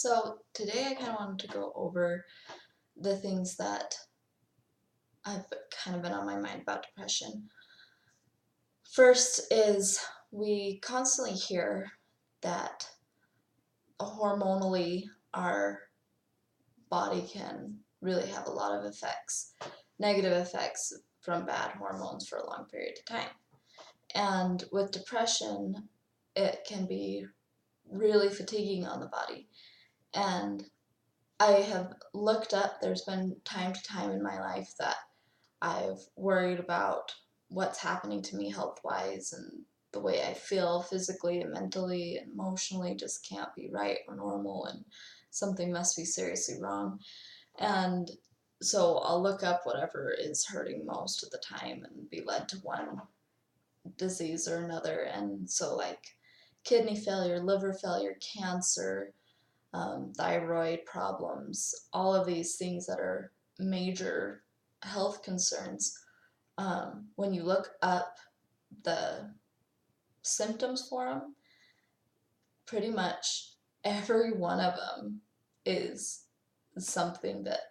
So today I kind of wanted to go over the things that I've kind of been on my mind about depression. First is we constantly hear that hormonally our body can really have a lot of effects, negative effects from bad hormones for a long period of time. And with depression, it can be really fatiguing on the body. And I have looked up, there's been time to time in my life that I've worried about what's happening to me health wise, and the way I feel physically and mentally and emotionally just can't be right or normal, and something must be seriously wrong. And so I'll look up whatever is hurting most at the time and be led to one disease or another. And so, like kidney failure, liver failure, cancer, thyroid problems, all of these things that are major health concerns. When you look up the symptoms for them, pretty much every one of them is something that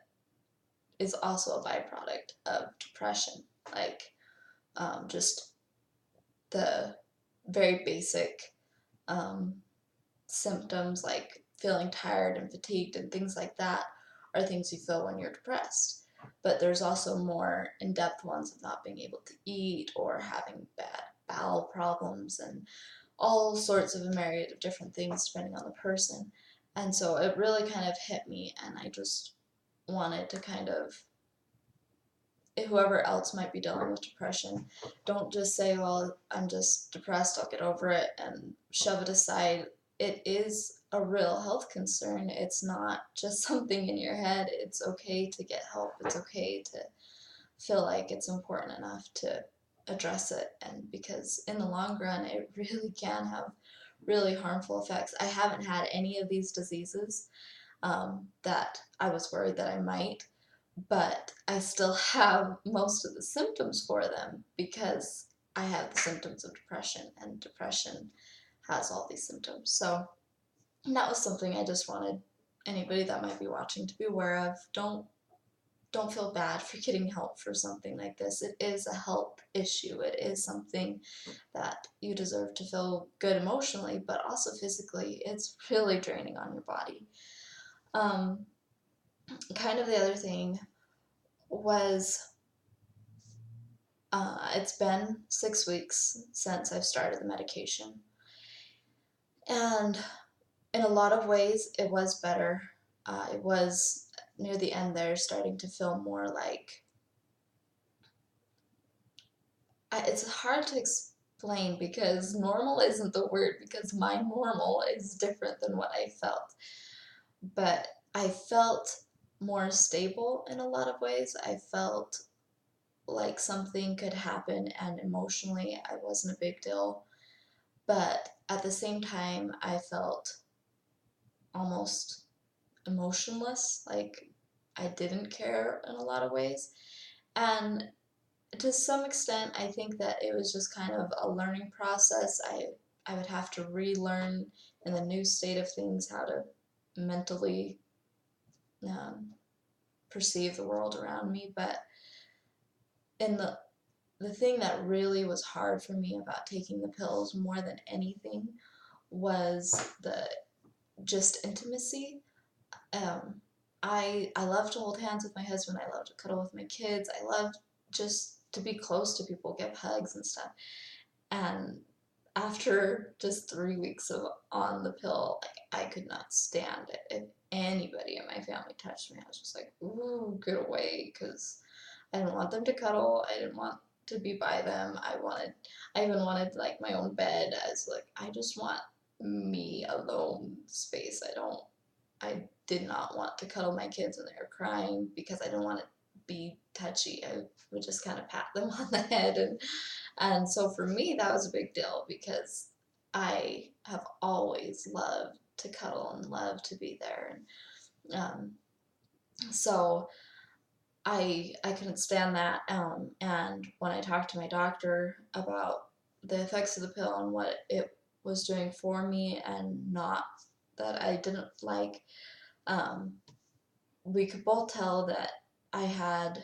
is also a byproduct of depression. Like just the very basic um, symptoms like feeling tired and fatigued and things like that are things you feel when you're depressed. But there's also more in-depth ones of not being able to eat or having bad bowel problems and all sorts of a myriad of different things depending on the person. And so it really kind of hit me, and I just wanted to kind of, whoever else might be dealing with depression, don't just say, well, I'm just depressed, I'll get over it, and shove it aside. It is a real health concern. It's not just something in your head. It's okay to get help. It's okay to feel like it's important enough to address it. And because in the long run, it really can have really harmful effects. I haven't had any of these diseases that I was worried that I might, but I still have most of the symptoms for them because I have the symptoms of depression, and depression has all these symptoms. So that was something I just wanted anybody that might be watching to be aware of. Don't feel bad for getting help for something like this. It is a health issue. It is something that you deserve to feel good emotionally, but also physically. It's really draining on your body. Um, Kind of the other thing was it's been 6 weeks since I've started the medication. And in a lot of ways, it was better. It was near the end there starting to feel more like, it's hard to explain because normal isn't the word, because my normal is different than what I felt. But I felt more stable in a lot of ways. I felt like something could happen and emotionally I wasn't a big deal. But at the same time, I felt almost emotionless, like I didn't care in a lot of ways. And to some extent, I think that it was just kind of a learning process. I would have to relearn in the new state of things how to mentally um, perceive the world around me. But in the thing that really was hard for me about taking the pills more than anything was the just intimacy. Um, I love to hold hands with my husband. I love to cuddle with my kids. I love just to be close to people, give hugs and stuff. And after just 3 weeks of on the pill, like, I could not stand it. If anybody in my family touched me, I was just like, ooh, get away, because I didn't want them to cuddle. I didn't want to be by them. I even wanted like my own bed. I was like, I just want me alone space. I did not want to cuddle my kids when they were crying because I didn't want to be touchy. I would just kind of pat them on the head, and so for me that was a big deal because I have always loved to cuddle and loved to be there, and so I couldn't stand that. And when I talked to my doctor about the effects of the pill and what it was doing for me and not that I didn't like. Um, we could both tell that I had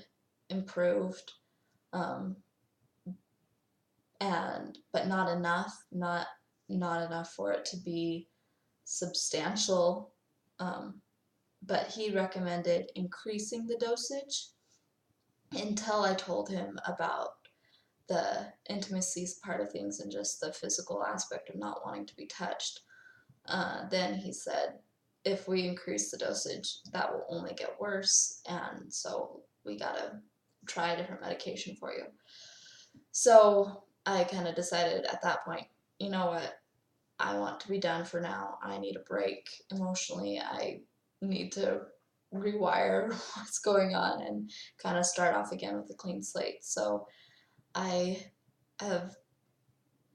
improved, um, and but not enough, not enough for it to be substantial. Um, but he recommended increasing the dosage until I told him about the intimacies part of things and just the physical aspect of not wanting to be touched. Then he said, if we increase the dosage, that will only get worse, and so we gotta try a different medication for you. So I kind of decided at that point, you know what, I want to be done for now. I need a break emotionally. I need to rewire what's going on and kind of start off again with a clean slate. So I have,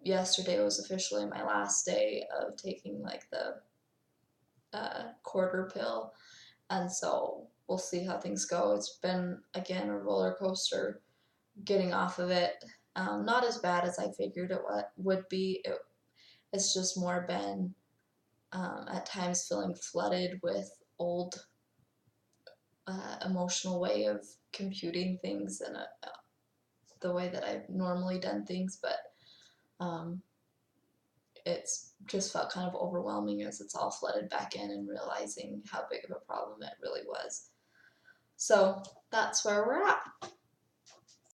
yesterday was officially my last day of taking like the quarter pill, and so we'll see how things go. It's been again a roller coaster getting off of it. Not as bad as I figured it would be. It's just more been at times feeling flooded with old emotional way of computing things and the way that I've normally done things, but um, it's just felt kind of overwhelming as it's all flooded back in and realizing how big of a problem it really was. So that's where we're at.